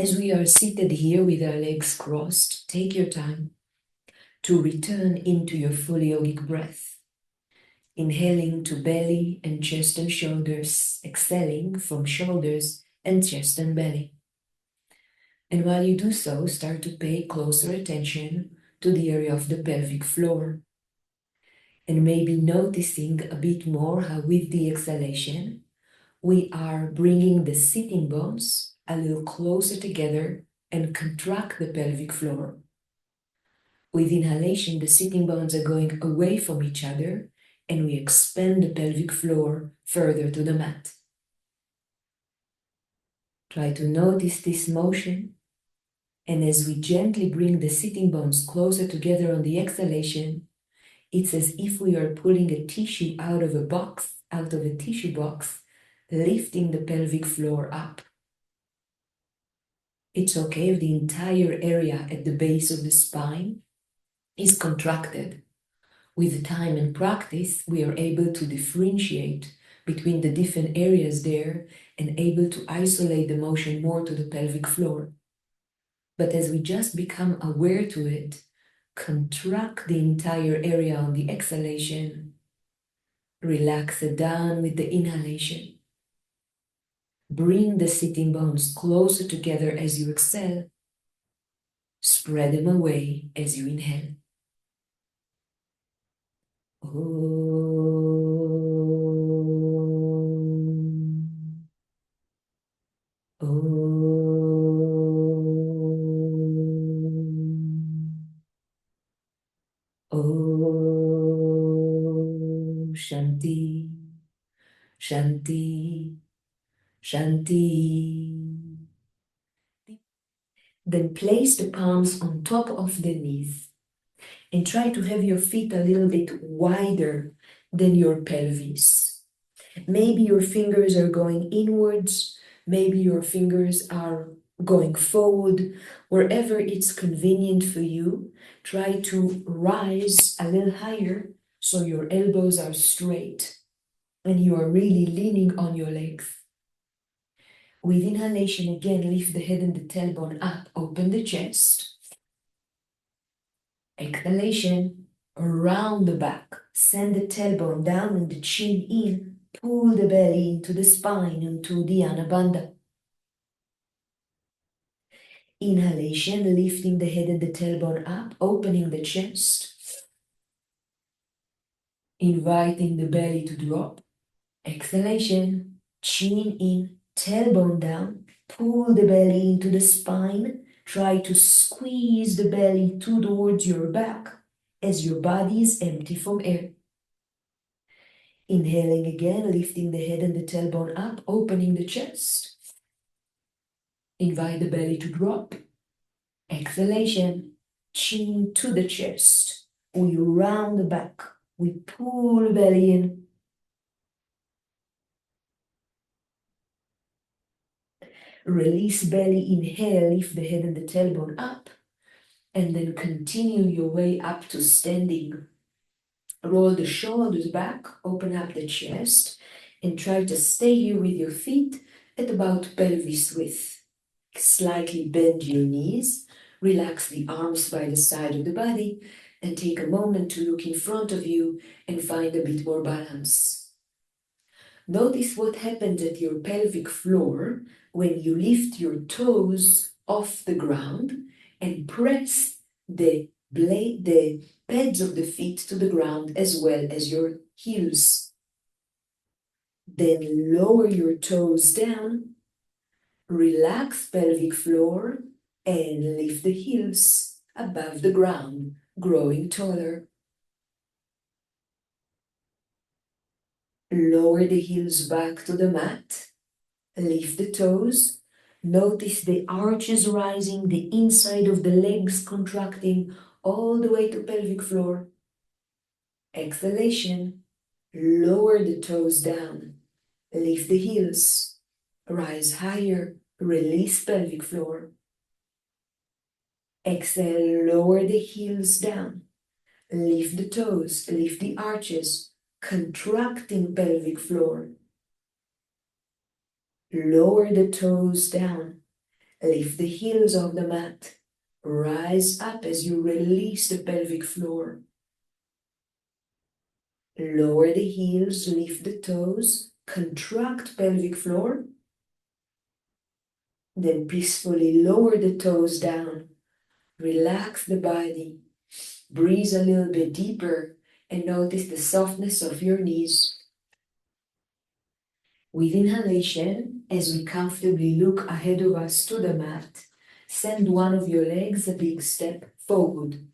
As we are seated here with our legs crossed, take your time to return into your full yogic breath, inhaling to belly and chest and shoulders, exhaling from shoulders and chest and belly. And while you do so, start to pay closer attention to the area of the pelvic floor, and maybe noticing a bit more how with the exhalation, we are bringing the sitting bones a little closer together and contract the pelvic floor. With inhalation, the sitting bones are going away from each other and we expand the pelvic floor further to the mat. Try to notice this motion, and as we gently bring the sitting bones closer together on the exhalation, it's as if we are pulling a tissue out of a tissue box, lifting the pelvic floor up. It's okay if the entire area at the base of the spine is contracted. With time and practice, we are able to differentiate between the different areas there and able to isolate the motion more to the pelvic floor. But as we just become aware to it, contract the entire area on the exhalation, relax it down with the inhalation. Bring the sitting bones closer together as you exhale. Spread them away as you inhale. Om. Om. Om. Shanti. Shanti. Shanti. Then place the palms on top of the knees and try to have your feet a little bit wider than your pelvis. Maybe your fingers are going inwards, maybe your fingers are going forward. Wherever it's convenient for you, try to rise a little higher so your elbows are straight and you are really leaning on your legs. With inhalation, again, lift the head and the tailbone up, open the chest. Exhalation, around the back, send the tailbone down and the chin in, pull the belly into the spine, into the Anabandha. Inhalation, lifting the head and the tailbone up, opening the chest, inviting the belly to drop. Exhalation, chin in, tailbone down, pull the belly into the spine, try to squeeze the belly towards your back as your body is empty from air. Inhaling again, lifting the head and the tailbone up, opening the chest. Invite the belly to drop. Exhalation, chin to the chest. We round the back. We pull the belly in. Release belly, inhale, lift the head and the tailbone up. And then continue your way up to standing. Roll the shoulders back, open up the chest, and try to stay here with your feet at about pelvis width. Slightly bend your knees, relax the arms by the side of the body, and take a moment to look in front of you and find a bit more balance. Notice what happens at your pelvic floor when you lift your toes off the ground and press the pads of the feet to the ground as well as your heels. Then lower your toes down, relax pelvic floor, and lift the heels above the ground, growing taller. Lower the heels back to the mat, lift the toes, notice the arches rising, the inside of the legs contracting all the way to pelvic floor. Exhalation, lower the toes down, lift the heels, rise higher, release pelvic floor. Exhale, lower the heels down, lift the toes, lift the arches, contracting pelvic floor. Lower the toes down, Lift the heels of the mat. Rise up as you release the pelvic floor. Lower the heels, lift the toes, contract pelvic floor. Then peacefully lower the toes down. Relax the body. Breathe a little bit deeper and notice the softness of your knees. With inhalation, as we comfortably look ahead of us to the mat, send one of your legs a big step forward.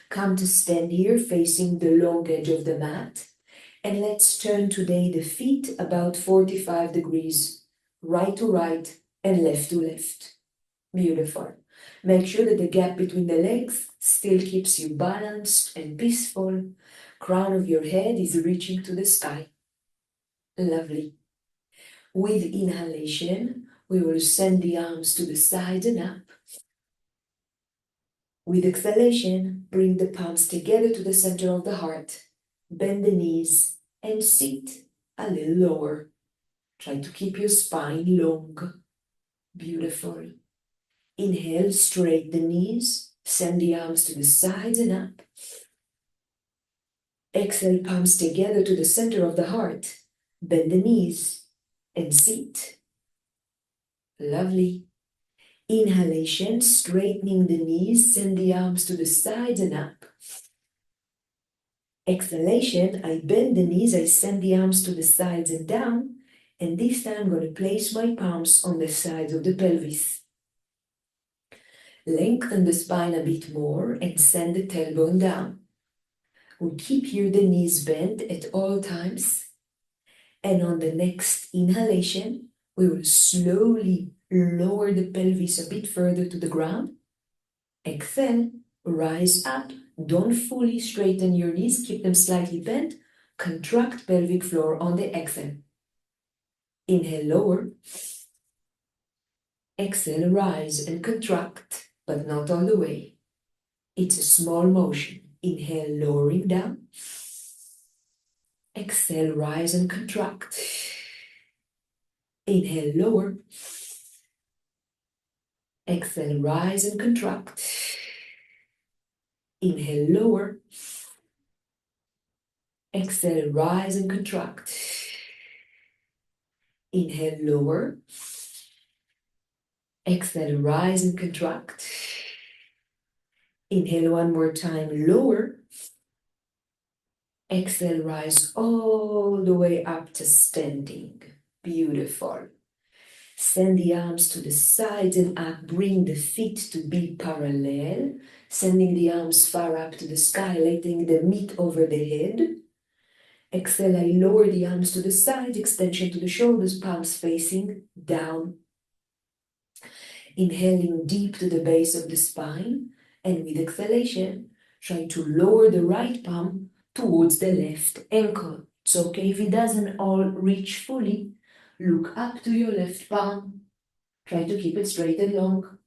Come to stand here facing the long edge of the mat. And let's turn today the feet about 45 degrees, right to right and left to left. Beautiful. Make sure that the gap between the legs still keeps you balanced and peaceful. Crown of your head is reaching to the sky. Lovely. With inhalation, we will send the arms to the side and up. With exhalation, bring the palms together to the center of the heart. Bend the knees and sit a little lower. Try to keep your spine long. Beautiful. Inhale, straight the knees. Send the arms to the sides and up. Exhale, palms together to the center of the heart. Bend the knees and sit. Lovely. Inhalation, straightening the knees, send the arms to the sides and up. Exhalation, I bend the knees, I send the arms to the sides and down, and this time I'm going to place my palms on the sides of the pelvis. Lengthen the spine a bit more and send the tailbone down. We keep here the knees bent at all times, and on the next inhalation, we will slowly lower the pelvis a bit further to the ground. Exhale, rise up. Don't fully straighten your knees, keep them slightly bent. Contract pelvic floor on the exhale. Inhale, lower. Exhale, rise and contract, but not all the way. It's a small motion. Inhale, lowering down. Exhale, rise and contract. Inhale, lower. Exhale, rise and contract. Inhale, lower. Exhale, rise and contract. Inhale, lower. Exhale, rise and contract. Inhale one more time, lower. Exhale, rise all the way up to standing. Beautiful. Send the arms to the sides and up. Bring the feet to be parallel. Sending the arms far up to the sky, letting them meet over the head. Exhale, I lower the arms to the side, extension to the shoulders, palms facing down. Inhaling deep to the base of the spine, and with exhalation, try to lower the right palm towards the left ankle. It's okay if it doesn't all reach fully. Look up to your left palm. Try to keep it straight and long.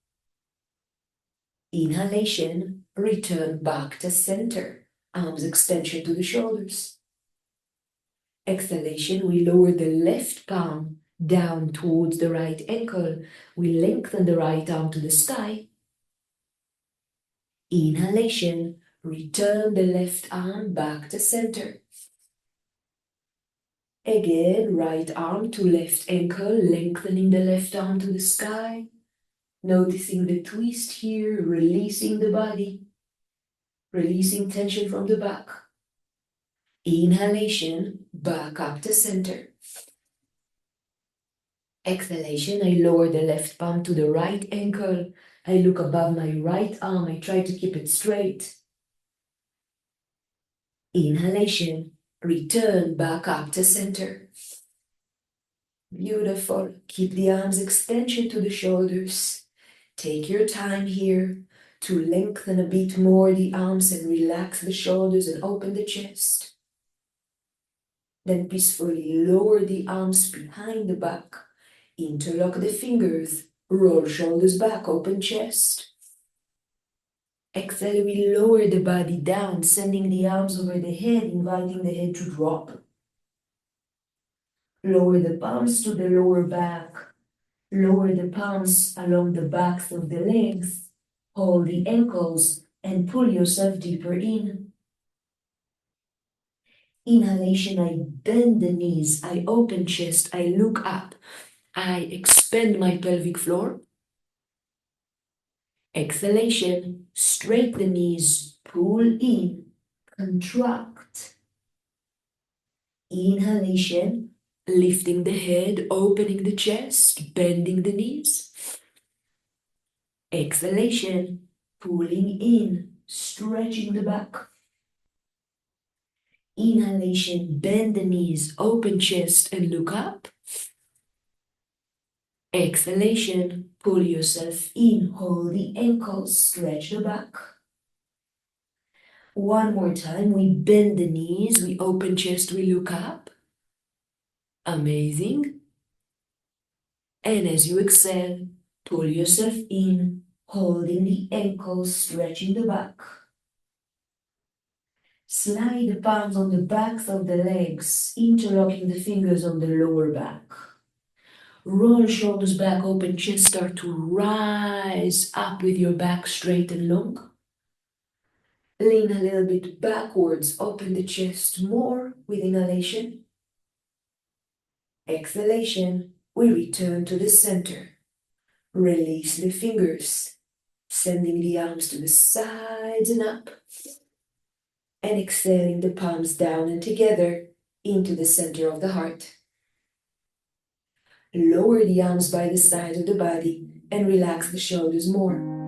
Inhalation, return back to center. Arms extension to the shoulders. Exhalation, we lower the left palm down towards the right ankle. We lengthen the right arm to the sky. Inhalation, return the left arm back to center. Again, right arm to left ankle, lengthening the left arm to the sky. Noticing the twist here, releasing the body, releasing tension from the back. Inhalation, back up to center. Exhalation, I lower the left palm to the right ankle. I look above my right arm. I try to keep it straight. Inhalation, return back up to center. Beautiful. Keep the arms extension to the shoulders. Take your time here to lengthen a bit more the arms and relax the shoulders and open the chest. Then peacefully lower the arms behind the back. Interlock the fingers, roll shoulders back, open chest. Exhale, we lower the body down, sending the arms over the head, inviting the head to drop. Lower the palms to the lower back. Lower the palms along the backs of the legs, hold the ankles, and pull yourself deeper in. Inhalation, I bend the knees, I open chest, I look up, I expand my pelvic floor. Exhalation, straight the knees, pull in, contract. Inhalation, lifting the head, opening the chest, bending the knees. Exhalation, pulling in, stretching the back. Inhalation, bend the knees, open chest, and look up. Exhalation, pull yourself in, hold the ankles, stretch the back. One more time, we bend the knees, we open chest, we look up. Amazing. And as you exhale, pull yourself in, holding the ankles, stretching the back. Slide the palms on the backs of the legs, interlocking the fingers on the lower back. Roll shoulders back, open chest, start to rise up with your back straight and long. Lean a little bit backwards, open the chest more with inhalation. Exhalation, we return to the center. Release the fingers, sending the arms to the sides and up. And exhaling the palms down and together into the center of the heart. Lower the arms by the side of the body and relax the shoulders more.